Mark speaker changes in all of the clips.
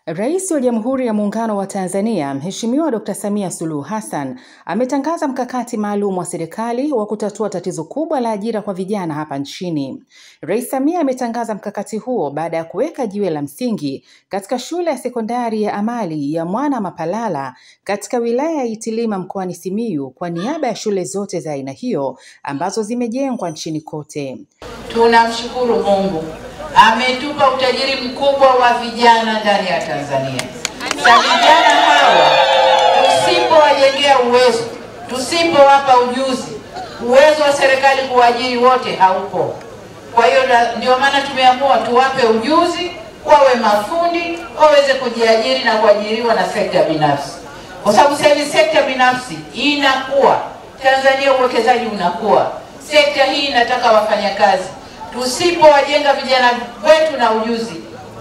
Speaker 1: Rais wa Jamhuri ya Muungano wa Tanzania, Mheshimiwa Dr. Samia Suluhu Hassan, ametangaza mkakati maalum wa serikali wa kutatua tatizo kubwa la ajira kwa vijana hapa nchini. Rais Samia ametangaza mkakati huo baada ya kuweka jiwe la msingi katika shule ya sekondari ya amali ya Mwana Mapalala katika wilaya ya Itilima mkoani Simiyu kwa niaba ya shule zote za aina hiyo ambazo zimejengwa nchini kote.
Speaker 2: Tunamshukuru Mungu. Ametupa utajiri mkubwa wa vijana ndani ya Tanzania. Sasa vijana hawa tusipowajengea uwezo, tusipowapa ujuzi, uwezo wa serikali kuajiri wote haupo. Kwa hiyo ndio maana tumeamua tuwape ujuzi, wawe mafundi, waweze kujiajiri na kuajiriwa na sekta binafsi. Kwa sababu sasa hivi sekta binafsi inakuwa, Tanzania uwekezaji unakuwa. Sekta hii inataka wafanyakazi. Tusipowajenga vijana wetu na ujuzi,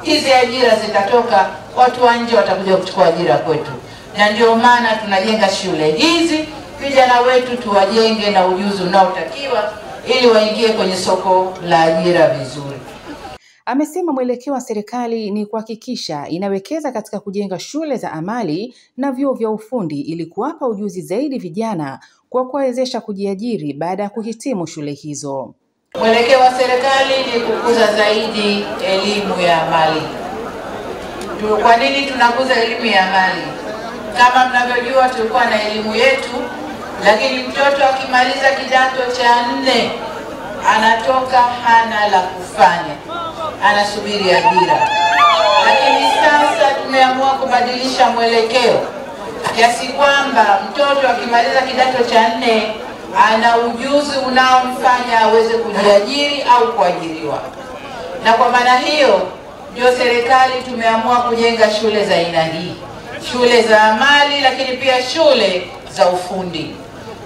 Speaker 2: hizi ajira zitatoka, watu wa nje watakuja kuchukua ajira kwetu. Na ndio maana tunajenga shule hizi, vijana wetu tuwajenge na ujuzi unaotakiwa ili waingie kwenye soko la ajira vizuri.
Speaker 1: Amesema mwelekeo wa serikali ni kuhakikisha inawekeza katika kujenga shule za amali na vyuo vya ufundi ili kuwapa ujuzi zaidi vijana kwa kuwawezesha kujiajiri baada ya kuhitimu shule hizo.
Speaker 2: Mwelekeo wa serikali ni kukuza zaidi elimu ya amali. Kwa nini tunakuza elimu ya amali? Kama mnavyojua tulikuwa na elimu yetu, lakini mtoto akimaliza kidato cha 4 anatoka hana la kufanya, anasubiri ajira. Lakini sasa tumeamua kubadilisha mwelekeo kiasi kwamba mtoto akimaliza kidato cha 4 ana ujuzi unaomfanya aweze kujiajiri au kuajiriwa. Na kwa maana hiyo ndio serikali tumeamua kujenga shule za aina hii, shule za amali, lakini pia shule za ufundi.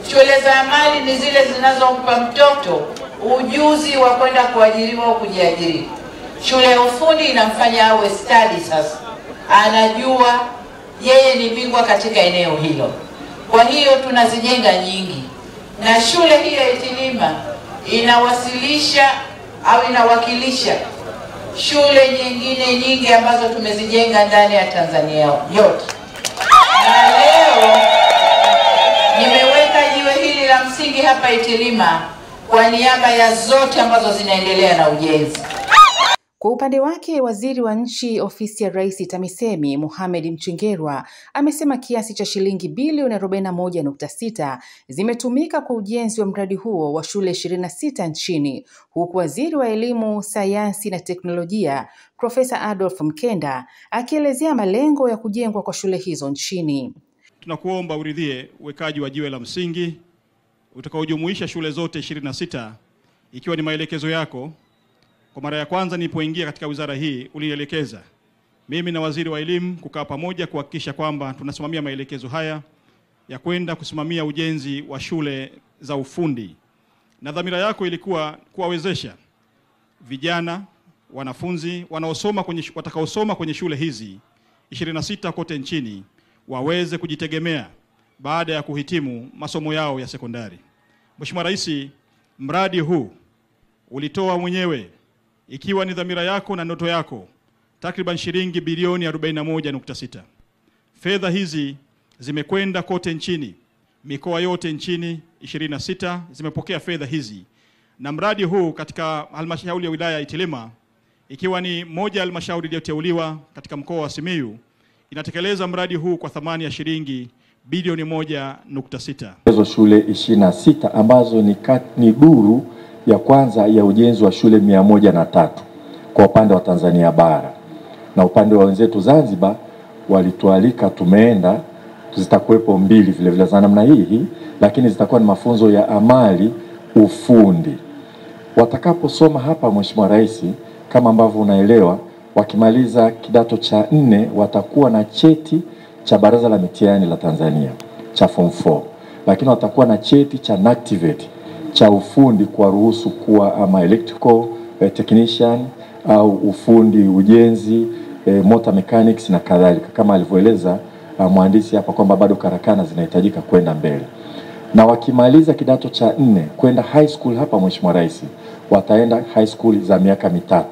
Speaker 2: Shule za amali ni zile zinazompa mtoto ujuzi wa kwenda kuajiriwa au kujiajiri. Shule ya ufundi inamfanya awe stadi, sasa anajua yeye ni bingwa katika eneo hilo. Kwa hiyo tunazijenga nyingi. Na shule hii ya Itilima inawasilisha au inawakilisha shule nyingine nyingi ambazo tumezijenga ndani ya Tanzania yote. Na leo nimeweka jiwe hili la msingi hapa Itilima kwa niaba ya zote ambazo zinaendelea na ujenzi.
Speaker 1: Kwa upande wake, Waziri wa Nchi, Ofisi ya Rais TAMISEMI, Mohamed Mchengerwa, amesema kiasi cha shilingi bilioni 41.6 zimetumika kwa ujenzi wa mradi huo wa shule 26 nchini, huku Waziri wa Elimu, Sayansi na Teknolojia, Profesa Adolf Mkenda, akielezea malengo ya kujengwa kwa shule hizo nchini.
Speaker 3: Tunakuomba uridhie uwekaji wa jiwe la msingi utakaojumuisha shule zote 26 ikiwa ni maelekezo yako. Kwa mara ya kwanza nilipoingia katika wizara hii ulinielekeza mimi na Waziri wa Elimu kukaa pamoja kuhakikisha kwamba tunasimamia maelekezo haya ya kwenda kusimamia ujenzi wa shule za ufundi. Na dhamira yako ilikuwa kuwawezesha vijana, wanafunzi watakaosoma kwenye shule hizi 26 kote nchini waweze kujitegemea baada ya kuhitimu masomo yao ya sekondari. Mheshimiwa Rais, mradi huu ulitoa mwenyewe, ikiwa ni dhamira yako na ndoto yako, takriban shilingi bilioni 41.6. Fedha hizi zimekwenda kote nchini, mikoa yote nchini 26 zimepokea fedha hizi. Na mradi huu katika halmashauri ya wilaya ya Itilima, ikiwa ni moja ya halmashauri iliyoteuliwa katika mkoa wa Simiyu, inatekeleza mradi huu kwa thamani ya shilingi bilioni 1.6.
Speaker 4: Hizo shule 26 ambazo ni duru ya kwanza ya ujenzi wa shule 103 kwa upande wa Tanzania bara. Na upande wa wenzetu Zanzibar walitualika, tumeenda, zitakuwepo 2 vile vile za namna hii, lakini zitakuwa ni mafunzo ya amali, ufundi. Watakaposoma hapa, Mheshimiwa Rais, kama ambavyo unaelewa, wakimaliza kidato cha 4 watakuwa na cheti cha Baraza la Mitihani la Tanzania cha Form 4, lakini watakuwa na cheti cha NACTIVATE cha ufundi kwa ruhusu kuwa ama electrical technician au ufundi ujenzi, motor mechanics na kadhalika, kama alivyoeleza mhandisi hapa kwamba bado karakana zinahitajika kwenda mbele. Na wakimaliza kidato cha 4 kwenda high school hapa, Mheshimiwa Rais, wataenda high school za miaka 3,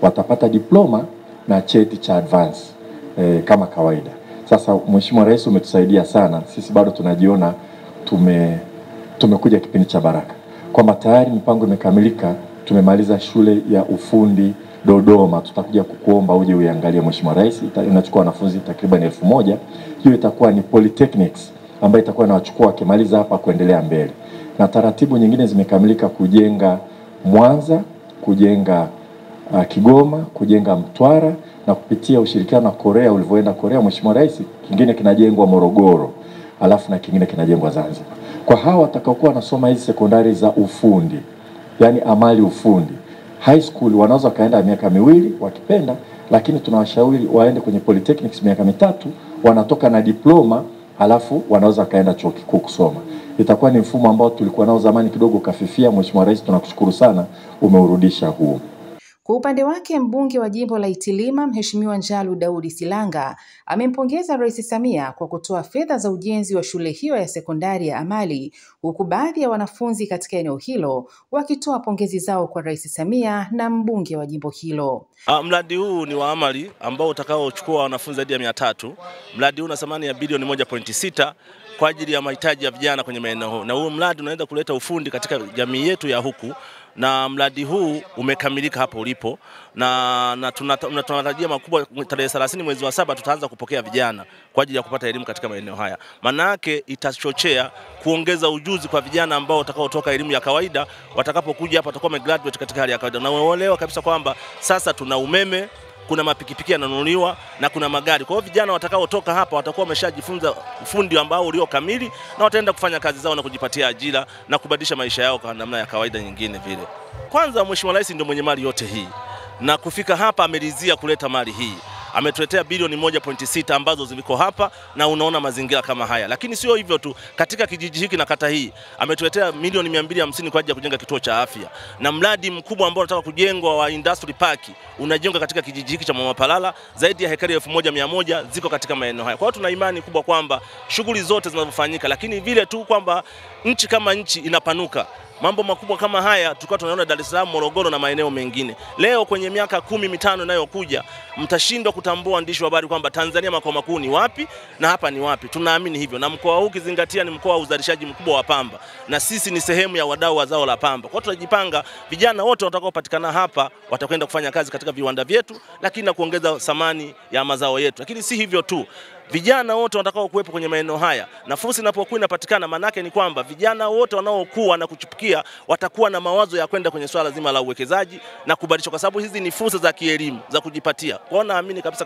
Speaker 4: watapata diploma na cheti cha advance. kama kawaida. Sasa Mheshimiwa Rais umetusaidia sana, sisi bado tunajiona tumekuja kipindi cha baraka, kwamba tayari mipango imekamilika. Tumemaliza shule ya ufundi Dodoma, tutakuja kukuomba uje uiangalie Mheshimiwa Rais. Inachukua wanafunzi takriban 1000. Hiyo itakuwa ni polytechnics ambayo itakuwa inawachukua wakimaliza hapa kuendelea mbele, na taratibu nyingine zimekamilika kujenga Mwanza, kujenga Kigoma, kujenga Mtwara, na kupitia ushirikiano na Korea ulivyoenda Korea Mheshimiwa Rais, kingine kinajengwa Morogoro, alafu na kingine kinajengwa Zanzibar. Kwa hawa watakaokuwa wanasoma hizi sekondari za ufundi, yani amali ufundi, high school wanaweza kaenda miaka 2 wakipenda, lakini tunawashauri waende kwenye polytechnics miaka 3, wanatoka na diploma, alafu wanaweza kaenda chuo kikuu kusoma. Itakuwa ni mfumo ambao tulikuwa nao zamani kidogo kafifia. Mheshimiwa Rais tunakushukuru sana, umeurudisha huu.
Speaker 1: Kwa upande wake, mbunge wa jimbo la Itilima Mheshimiwa Njalu Daudi Silanga amempongeza Rais Samia kwa kutoa fedha za ujenzi wa shule hiyo ya sekondari ya amali, huku baadhi ya wanafunzi katika eneo hilo wakitoa pongezi zao kwa Rais Samia na mbunge wa jimbo hilo.
Speaker 5: Mradi huu ni wa amali ambao utakaochukua wanafunzi zaidi ya 300. Mradi huu una thamani ya bilioni 1.6 kwa ajili ya mahitaji ya vijana kwenye maeneo, na huu mradi unaenda kuleta ufundi katika jamii yetu ya huku, na mradi huu umekamilika hapo ulipo, na tunatarajia makubwa. Tarehe 30 mwezi wa 7 tutaanza kupokea vijana kwa ajili ya kupata elimu katika maeneo haya. Maana yake itachochea kuongeza ujuzi kwa vijana ambao watakaotoka elimu ya kawaida, watakapokuja hapa watakuwa wamegraduate katika hali ya kawaida, na waelewa kabisa kwamba sasa tuna umeme, kuna mapikipiki yananunuliwa na kuna magari. Kwa hiyo vijana watakaotoka hapa watakuwa wameshajifunza ufundi ambao ulio kamili, na wataenda kufanya kazi zao na kujipatia ajira na kubadilisha maisha yao kwa namna ya kawaida nyingine vile. Kwanza Mheshimiwa Rais ndio mwenye mali yote hii, na kufika hapa ameridhia kuleta mali hii. Ametuletea bilioni 1.6 ambazo ziliko hapa, na unaona mazingira kama haya. Lakini sio hivyo tu, katika kijiji hiki na kata hii ametuletea milioni 250 kwa ajili ya kujenga kituo cha afya, na mradi mkubwa ambao unataka kujengwa wa industry park unajengwa katika kijiji hiki cha Mama Palala. Zaidi ya hekari 1100 ziko katika maeneo haya. Kwa hiyo tuna imani kubwa kwamba shughuli zote zinazofanyika, lakini vile tu kwamba nchi kama nchi inapanuka. Mambo makubwa kama haya tulikuwa tunaona Dar es Salaam, Morogoro na maeneo mengine. Leo kwenye miaka 15 inayokuja mtashindwa kutambua waandishi wa habari kwamba Tanzania makao makuu ni wapi na hapa ni wapi. Tunaamini hivyo, na mkoa huu kizingatia ni mkoa wa uzalishaji mkubwa wa pamba, na sisi ni sehemu ya wadau wa zao la pamba. Kwa hiyo tunajipanga, vijana wote watakaopatikana hapa watakwenda kufanya kazi katika viwanda vyetu, lakini na kuongeza thamani ya mazao yetu. Lakini si hivyo tu, vijana wote watakao kuwepo kwenye maeneo haya, na fursa inapokuwa inapatikana, manake ni kwamba vijana wote wanaokuwa na kuchipukia watakuwa na mawazo ya kwenda kwenye swala zima la uwekezaji na kubadilisha, kwa sababu hizi ni fursa za kielimu za kujipatia. Kwa hiyo naamini kabisa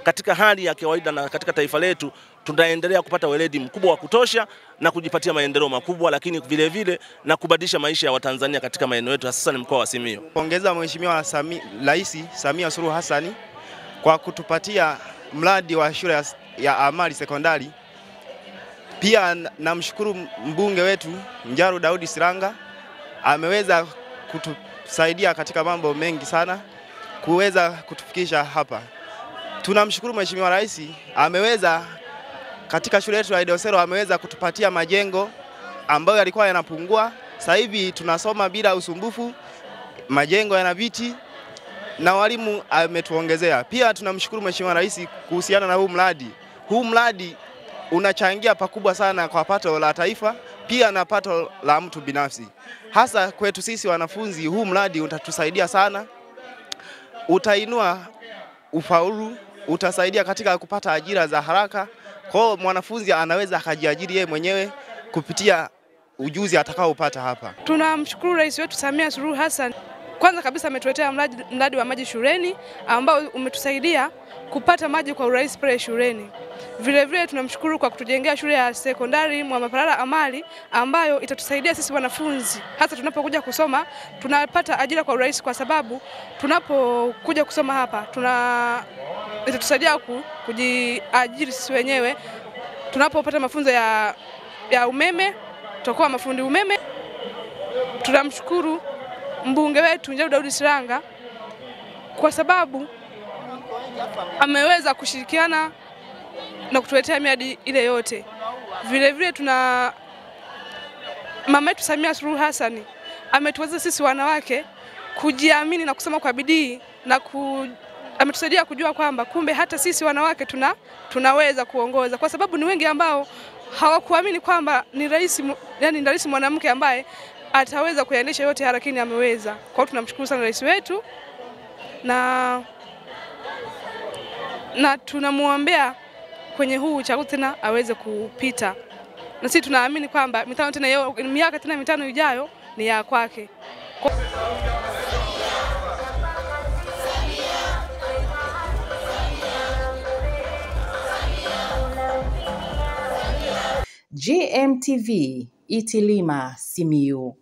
Speaker 5: katika hali ya kawaida na katika taifa letu tunaendelea kupata weledi mkubwa wa kutosha na kujipatia maendeleo makubwa, lakini vile vile na kubadilisha maisha ya Watanzania katika maeneo yetu, hasa ni mkoa wa Simiyu.
Speaker 6: Pongeza Mheshimiwa Rais Samia Suluhu Hassan kwa kutupatia mradi wa shule ya amali sekondari. Pia namshukuru mbunge wetu Njalu Daudi Silanga, ameweza kutusaidia katika mambo mengi sana kuweza kutufikisha hapa. Tunamshukuru Mheshimiwa Rais, ameweza katika shule yetu ya Idosero ameweza kutupatia majengo ambayo yalikuwa yanapungua. Sasa hivi tunasoma bila usumbufu, majengo yana viti na walimu ametuongezea. Pia tunamshukuru Mheshimiwa Rais kuhusiana na huu mradi. Huu mradi unachangia pakubwa sana kwa pato la taifa, pia na pato la mtu binafsi. Hasa kwetu sisi wanafunzi, huu mradi utatusaidia sana. Utainua ufaulu, utasaidia katika kupata ajira za haraka. Kwa hiyo mwanafunzi anaweza akajiajiri yeye mwenyewe kupitia ujuzi atakaopata hapa.
Speaker 7: Tunamshukuru Rais wetu Samia Suluhu Hassan. Kwanza kabisa ametuletea mradi wa maji shuleni ambao umetusaidia kupata maji kwa urahisi pale shuleni. Vile vile tunamshukuru kwa kutujengea shule ya sekondari Mama Palala amali ambayo itatusaidia sisi wanafunzi, hasa tunapokuja kusoma tunapata ajira kwa urahisi, kwa sababu tunapokuja kusoma hapa itatusaidia kujiajiri sisi wenyewe. Tunapopata mafunzo ya umeme, tutakuwa mafundi umeme. Tunamshukuru mbunge wetu Njalu Daudi Silanga kwa sababu ameweza kushirikiana na kutuletea miradi ile yote. Vile vile tuna mama yetu Samia Suluhu Hassan ametuwezesha sisi wanawake kujiamini na kusoma kwa bidii na ametusaidia kujua kwamba kumbe hata sisi wanawake tunaweza kuongoza, kwa sababu ni wengi ambao hawakuamini kwamba ni rais mwanamke ambaye ataweza kuyaendesha yote haya, lakini ameweza. Kwa hiyo tunamshukuru sana rais wetu na tunamuombea kwenye huu uchaguzi tena aweze kupita. Na sisi tunaamini kwamba miaka tena mitano ijayo ni ya kwake.
Speaker 1: GMTV, Itilima, Simiyu.